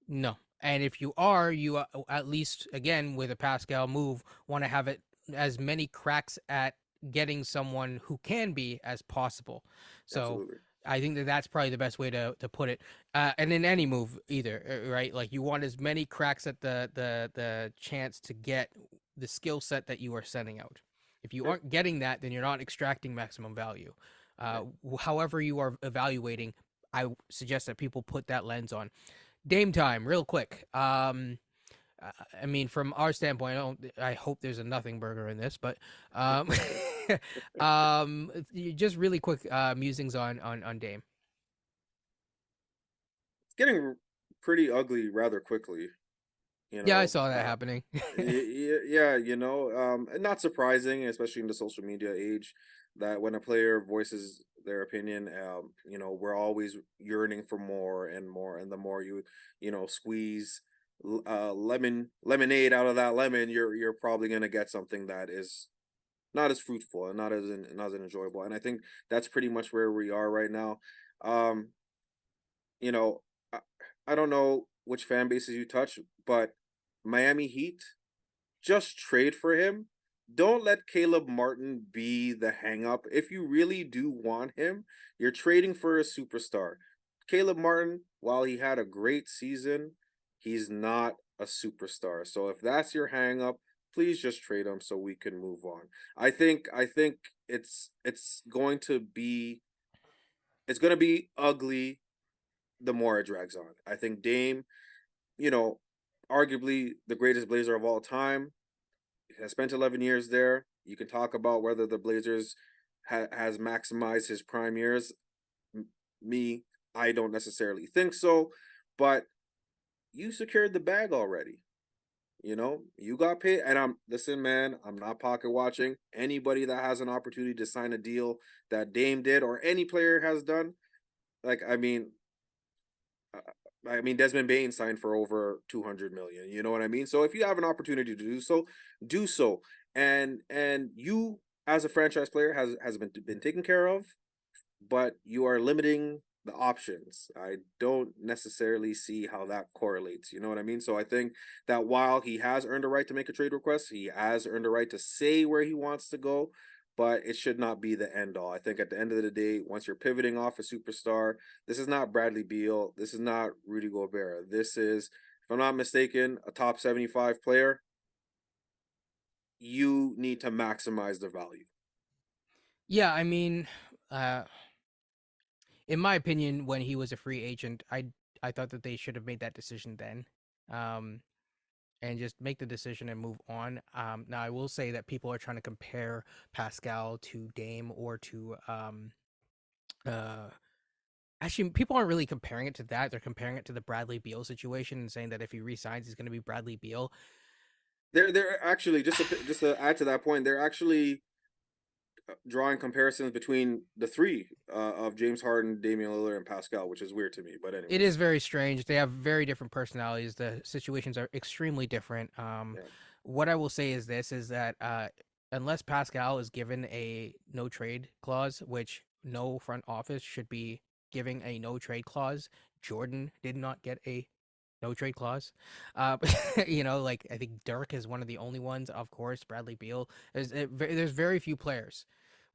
No. And if you are, you at least, again, with a Pascal move, want to have it as many cracks at getting someone who can be as possible. So Absolutely. I think that that's probably the best way to put it. And in any move either, right? Like you want as many cracks at the chance to get the skill set that you are sending out. If you Yep. aren't getting that, then you're not extracting maximum value. Uh, Right. However you are evaluating, I suggest that people put that lens on. Dame time, real quick. I mean, from our standpoint, I hope there's a nothing burger in this, but um, just really quick musings on Dame. It's getting pretty ugly rather quickly, you Yeah, I know. saw that happening. Yeah, not surprising, especially in the social media age, that when a player voices their opinion, we're always yearning for more and more, and the more squeeze lemonade out of that lemon, you're probably gonna get something that is not as fruitful and not as enjoyable. And I think that's pretty much where we are right now. Um, you know, I, I don't know which fan bases you touch, but Miami Heat, just trade for him. Don't let Caleb Martin be the hang up. If you really do want him, you're trading for a superstar. Caleb Martin, while he had a great season, he's not a superstar. So if that's your hang up, please just trade him so we can move on. I think it's going to be ugly the more it drags on. I think Dame, you know, arguably the greatest Blazer of all time, has spent 11 years there. You can talk about whether the Blazers has maximized his prime years. Me, I don't necessarily think so, but you secured the bag already. You got paid, and listen, man. I'm not pocket watching. Anybody that has an opportunity to sign a deal that Dame did or any player has done, like Desmond Bain signed for over 200 million. You know what I mean? So if you have an opportunity to do so, do so. And you, as a franchise player, has been taken care of, but you are limiting the options. I don't necessarily see how that correlates. You know what I mean? So I think that while he has earned a right to make a trade request, he has earned a right to say where he wants to go, but it should not be the end all. I think at the end of the day, once you're pivoting off a superstar, this is not Bradley Beal. This is not Rudy Gobert. This is, if I'm not mistaken, a top 75 player. You need to maximize the value. Yeah, I mean, uh, in my opinion, when he was a free agent, I thought that they should have made that decision then. Um, and just make the decision and move on. Now, I will say that people are trying to compare Pascal to Dame or to Uh, Actually, people aren't really comparing it to that. They're comparing it to the Bradley Beal situation and saying that if he resigns, he's going to be Bradley Beal. They're actually just to add to that point, they're actually drawing comparisons between the three of James Harden, Damian Lillard, and Pascal, which is weird to me. But It anyways, is very strange. They have very different personalities. The situations are extremely different. yeah, What I will say is this: is that unless Pascal is given a no trade clause, which no front office should be giving a no trade clause, Jordan did not get a no trade clause. Uh, like I think Dirk is one of the only ones. Of course, Bradley Beal. There's very few players,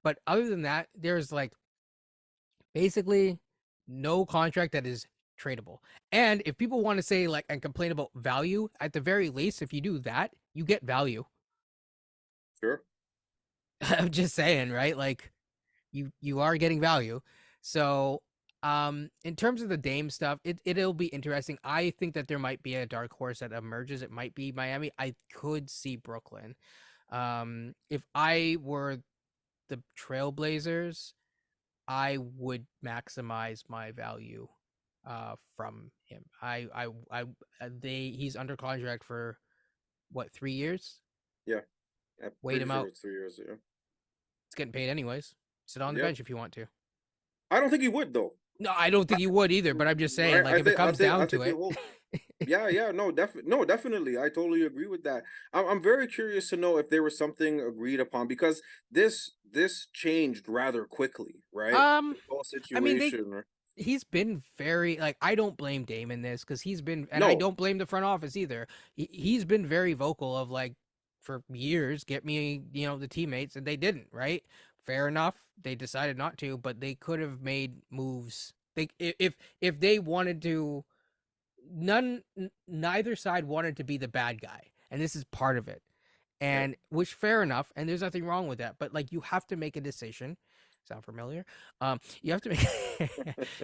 but other than that, there's like basically no contract that is tradable. And if people want to say like and complain about value, at the very least, if you do that, you get value. sure, I'm just saying, right? Like you are getting value. So in terms of the Dame stuff, it'll be interesting. I think that there might be a dark horse that emerges. It might be Miami. I could see Brooklyn. If I were the Trailblazers, I would maximize my value from him. He's under contract for what, 3 years? yeah, I'm Wait pretty him sure out. it's 3 years. Yeah, It's getting paid anyways. Sit on the yeah. bench if you want to. I don't think he would though. No, I don't think he would either. But I'm just saying, Right? like, if it comes I down to think he it, will. Yeah, yeah, no, definitely. I totally agree with that. I'm very curious to know if there was something agreed upon because this changed rather quickly, right? um, The whole I mean, situation. he's been very like I don't blame Dame in this because he's been, and I No, don't blame the front office either. He's been very vocal of like for years, get me the teammates, and they didn't. Right? Fair enough. They decided not to, but they could have made moves. If they wanted to, neither side wanted to be the bad guy, and this is part of it. yeah, And which fair enough, and there's nothing wrong with that. But like you have to make a decision. Sound familiar? You have to make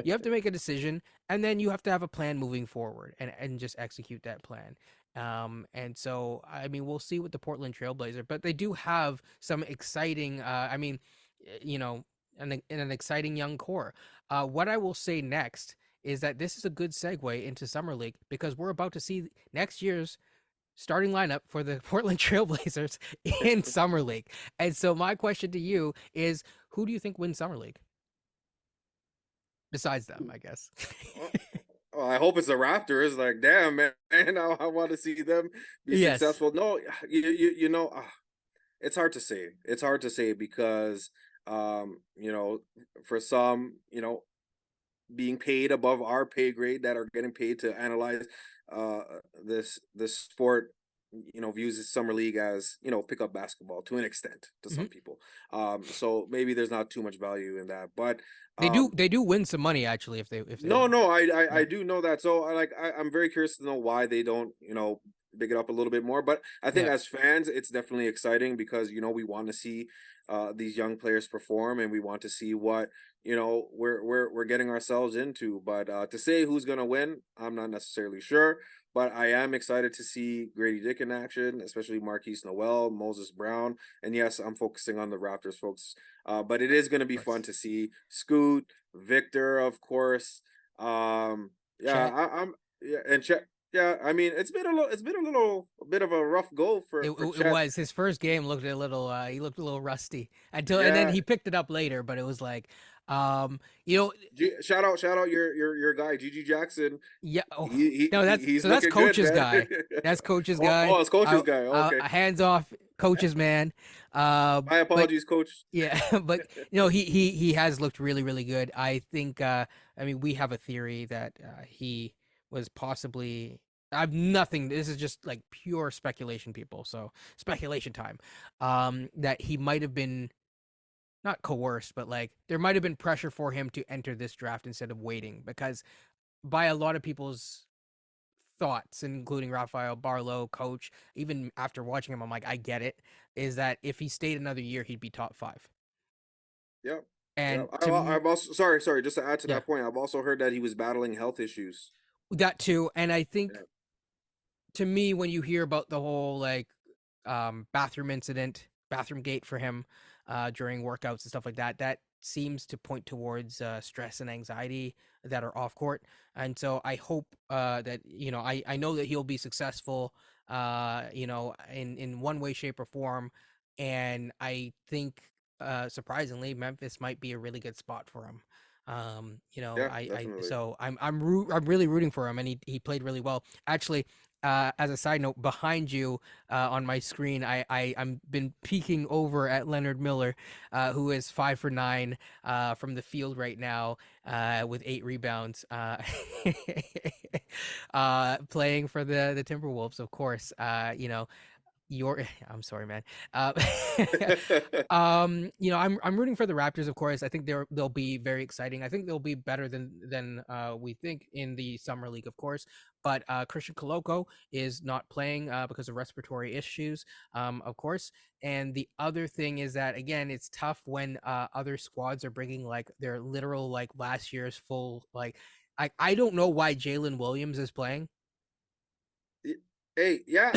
you have to make a decision, and then you have to have a plan moving forward, and just execute that plan. And so I mean, we'll see with the Portland Trailblazer, but they do have some exciting. I mean, you know, an exciting young core. What I will say next is that this is a good segue into Summer League because we're about to see next year's starting lineup for the Portland Trailblazers in Summer League. And so my question to you is who do you think wins Summer League? Besides them, I guess. well, I hope it's the Raptors. Like, damn, man, I want to see them be Yes. successful. No, it's hard to say. It's hard to say because, you know, for some, being paid above our pay grade that are getting paid to analyze uh this sport, views the summer league as pickup basketball to an extent to Hmm. some people. So maybe there's not too much value in that, but They do um they do win some money actually if they no, no, I yeah. do know that. So I'm very curious to know why they don't, big it up a little bit more. But I think Yeah. as fans, it's definitely exciting because we want to see these young players perform, and we want to see what we're getting ourselves into. But to say who's gonna win, I'm not necessarily sure. But I am excited to see Grady Dick in action, especially Marquise Noel, Moses Brown, and yes, I'm focusing on the Raptors folks. But it is going to Of be fun course. to see Scoot, Victor, of course. Yeah, Chet. I'm yeah, and Chet. Yeah, I mean, a bit of a rough go for It Chet. was his first game looked a little he looked a little rusty until, and then Yeah, he picked it up later, but it was like you know shout out your guy Gigi Jackson. yeah. Oh no, He's that's looking good, coach's man. guy. That's coach's guy. Oh, it's coach's guy. Oh, okay, Hands off, coach's man. my But apologies, coach. yeah, but he has looked really really good. I think. I mean, we have a theory that he was possibly. I've nothing. This is just like pure speculation, people. So speculation time. That he might have been not coerced, but like there might have been pressure for him to enter this draft instead of waiting because by a lot of people's thoughts, including Rafael Barlow, coach, even after watching him, I'm like, I get it. Is that if he stayed another year, he'd be top five. Yeah, yeah. And I've also sorry. Just to add to yeah, that point, I've also heard that he was battling health issues. that too. And I think Yeah, to me, when you hear about the whole like bathroom incident, bathroom gate for him, during workouts and stuff like that. That seems to point towards stress and anxiety that are off court. And so I hope that, I know that he'll be successful, in one way, shape, or form. And I think, surprisingly, Memphis might be a really good spot for him. Yeah, definitely. So I'm really rooting for him, and he played really well. Actually, as a side note, behind you, on my screen, I'm been peeking over at Leonard Miller, who is 5 for 9 from the field right now, with 8 rebounds, playing for the Timberwolves, of course. Your I'm sorry, man. Uh, I'm rooting for the Raptors, of course. I think they'll be very exciting. I think they'll be better than we think in the summer league, of course. But Christian Koloko is not playing because of respiratory issues, of course. And the other thing is that, again, it's tough when other squads are bringing like their literal like last year's full like. I don't know why Jalen Williams is playing. Hey, yeah,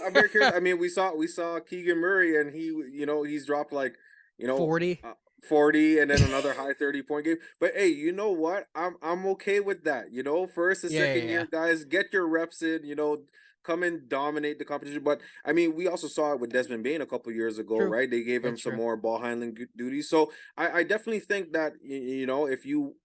I'm very curious. I mean, we saw Keegan Murray, and he's dropped like you know 40. 40, and then another high 30-point game. But hey, you know what? I'm okay with that. First and Yeah, yeah, second yeah. year guys, get your reps in. Come and dominate the competition. But I mean, we also saw it with Desmond Bain a couple years ago, True. right? They gave him That's some true. more ball handling duties. So I definitely think that if you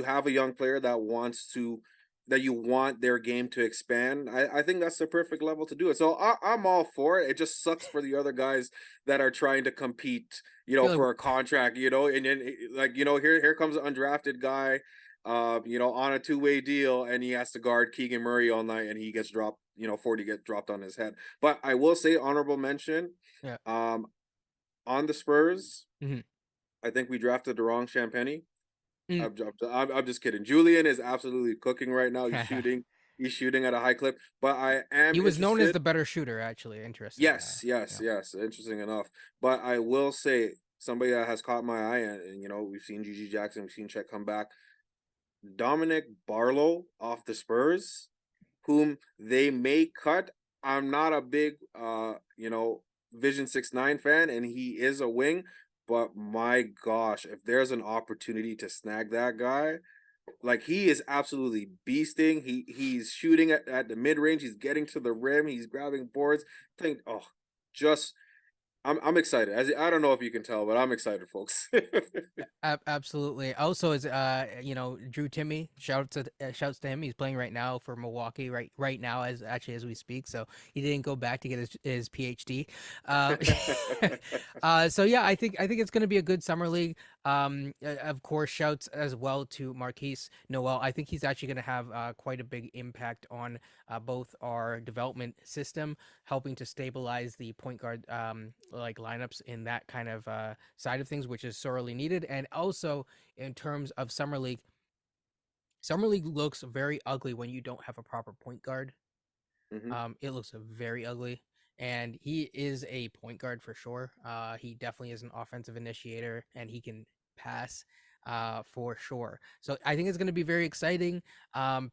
have a young player that you want their game to expand, I think that's the perfect level to do it. So I'm all for it. It just sucks for the other guys that are trying to compete, Feel like for a contract, and then like, here comes an undrafted guy, on a two-way deal, and he has to guard Keegan Murray all night, and he gets dropped, 40 get dropped on his head. But I will say honorable mention, yeah. um, on the Spurs, Mhm. I think we drafted the wrong Champagny. Mm. I'm just kidding. Julian is absolutely cooking right now. He's shooting. He's shooting at a high clip. But I am He was known as interested. the better shooter, actually. Interesting. Yes, yes, Yeah. yes. Interesting enough. But I will say somebody that has caught my eye, and we've seen Gigi Jackson, we've seen Chet come back. Dominic Barlow off the Spurs, whom they may cut. I'm not a big Vision 6'9" fan, and he is a wing. But my gosh, if there's an opportunity to snag that guy, like, he is absolutely beasting. He's shooting at the mid range. He's getting to the rim. He's grabbing boards. Think, oh, just I'm excited. As I don't know if you can tell, but I'm excited, folks. Absolutely. Also, is Drew Timmy. Shouts to him. He's playing right now for Milwaukee, right now, as we speak. So he didn't go back to get his PhD. Uh, so yeah, I think it's going to be a good summer league. Of course, shouts as well to Marquise Noel. I think he's actually going to have quite a big impact on both our development system, helping to stabilize the point guard like lineups in that kind of side of things, which is sorely needed. And also in terms of summer league looks very ugly when you don't have a proper point guard. Hmm. It looks very ugly, and he is a point guard for sure. He definitely is an offensive initiator, and he can pass for sure. So I think it's going to be very exciting.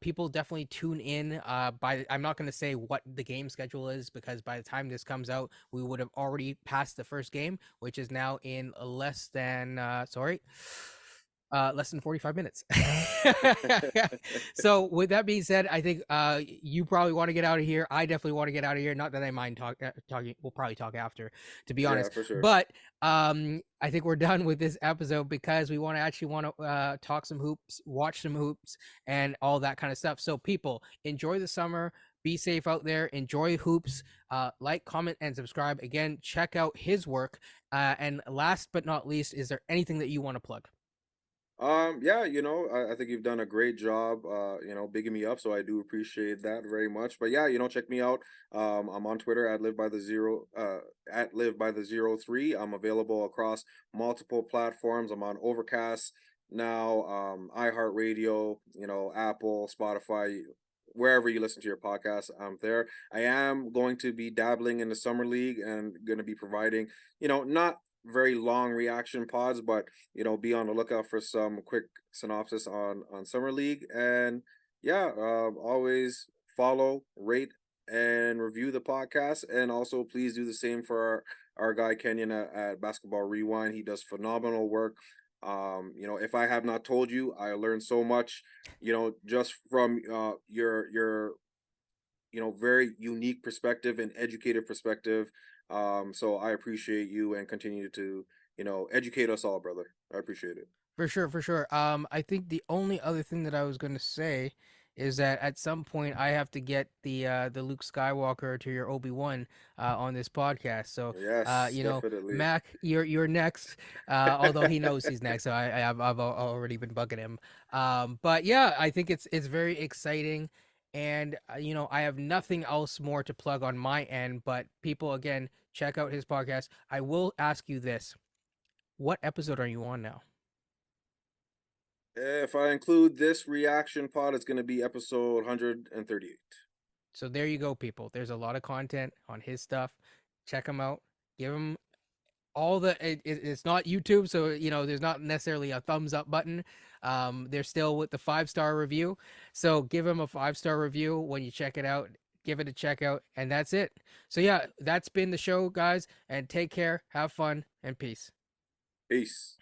People definitely tune in. I'm not going to say what the game schedule is because by the time this comes out, we would have already passed the first game, which is now in less than 45 minutes. So with that being said, I think you probably want to get out of here. I definitely want to get out of here. Not that I mind talking. We'll probably talk after, to be Yeah, honest. for sure. But I think we're done with this episode because we want to talk some hoops, watch some hoops, and all that kind of stuff. So people, enjoy the summer. Be safe out there. Enjoy hoops. Like, comment, and subscribe. Again, check out his work. And last but not least, is there anything that you want to plug? Yeah, I think you've done a great job, bigging me up. So I do appreciate that very much. But yeah, check me out. I'm on Twitter at live by the 03. I'm available across multiple platforms. I'm on Overcast now, iHeartRadio, Apple, Spotify, wherever you listen to your podcast, I'm there. I am going to be dabbling in the summer league and going to be providing, not very long reaction pods, but be on the lookout for some quick synopsis on summer league. And yeah, always follow, rate, and review the podcast. And also, please do the same for our guy Kenyon at Basketball Rewind. He does phenomenal work. If I have not told you, I learned so much, just from your very unique perspective and educated perspective. So I appreciate you and continue to, educate us all, brother. I appreciate it. For sure, for sure. I think the only other thing that I was gonna say is that at some point I have to get the Luke Skywalker to your Obi-Wan on this podcast. So Yes, definitely. Mac, you're next. Although he knows he's next, so I've already been bugging him. But yeah, I think it's very exciting, and I have nothing else more to plug on my end. But people, again, check out his podcast. I will ask you this: what episode are you on now? If I include this reaction pod, it's going to be episode 138. So there you go, people. There's a lot of content on his stuff. Check him out. Give him all it's not YouTube, so there's not necessarily a thumbs up button. They're still with the 5-star review. So give him a 5-star review when you check it out. Give it a check out, and that's it. So yeah, that's been the show, guys. And take care, have fun, and peace. Peace.